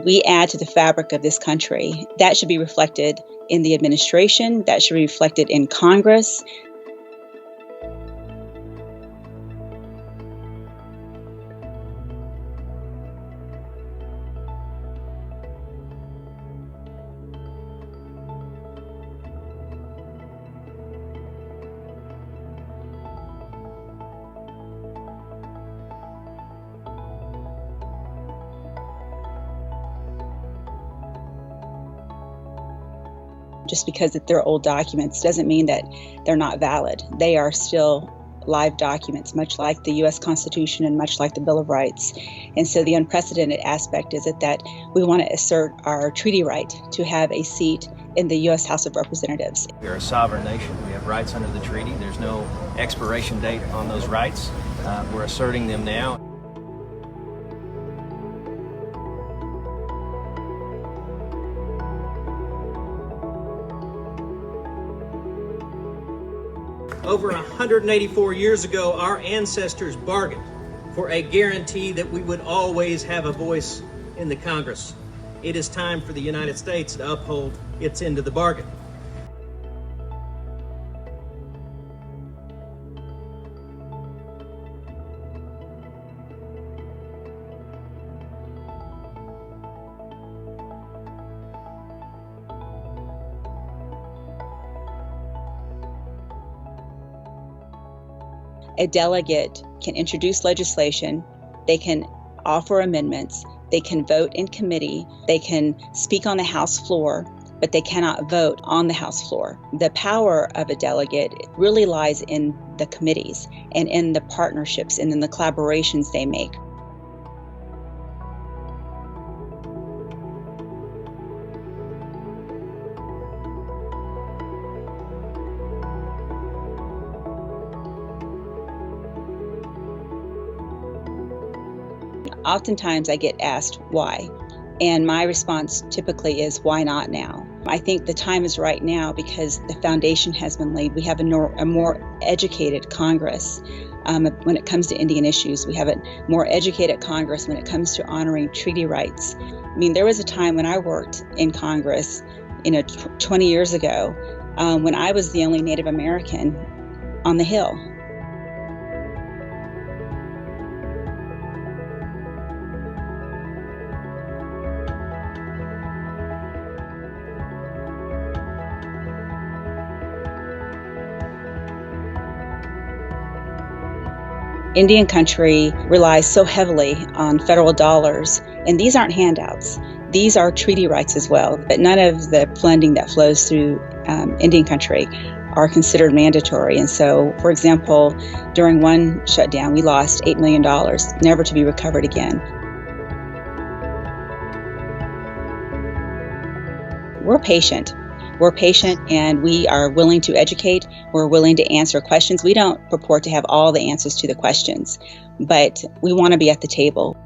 we add to the fabric of this country. That should be reflected in the administration, that should be reflected in Congress. Just because they're old documents doesn't mean that they're not valid. They are still live documents, much like the U.S. Constitution and much like the Bill of Rights. And so the unprecedented aspect is that we want to assert our treaty right to have a seat in the U.S. House of Representatives. We are a sovereign nation. We have rights under the treaty. There's no expiration date on those rights. We're asserting them now. Over 184 years ago, our ancestors bargained for a guarantee that we would always have a voice in the Congress. It is time for the United States to uphold its end of the bargain. A delegate can introduce legislation, they can offer amendments, they can vote in committee, they can speak on the House floor, but they cannot vote on the House floor. The power of a delegate really lies in the committees and in the partnerships and in the collaborations they make. Oftentimes I get asked why, and my response typically is, why not now? I think the time is right now because the foundation has been laid. We have a more educated Congress when it comes to Indian issues. We have a more educated Congress when it comes to honoring treaty rights. I mean, there was a time when I worked in Congress, 20 years ago, when I was the only Native American on the Hill. Indian country relies so heavily on federal dollars, and these aren't handouts. These are treaty rights as well, but none of the funding that flows through Indian country are considered mandatory. And so, for example, during one shutdown, we lost $8 million, never to be recovered again. We're patient. We're patient and we are willing to educate. We're willing to answer questions. We don't purport to have all the answers to the questions, but we want to be at the table.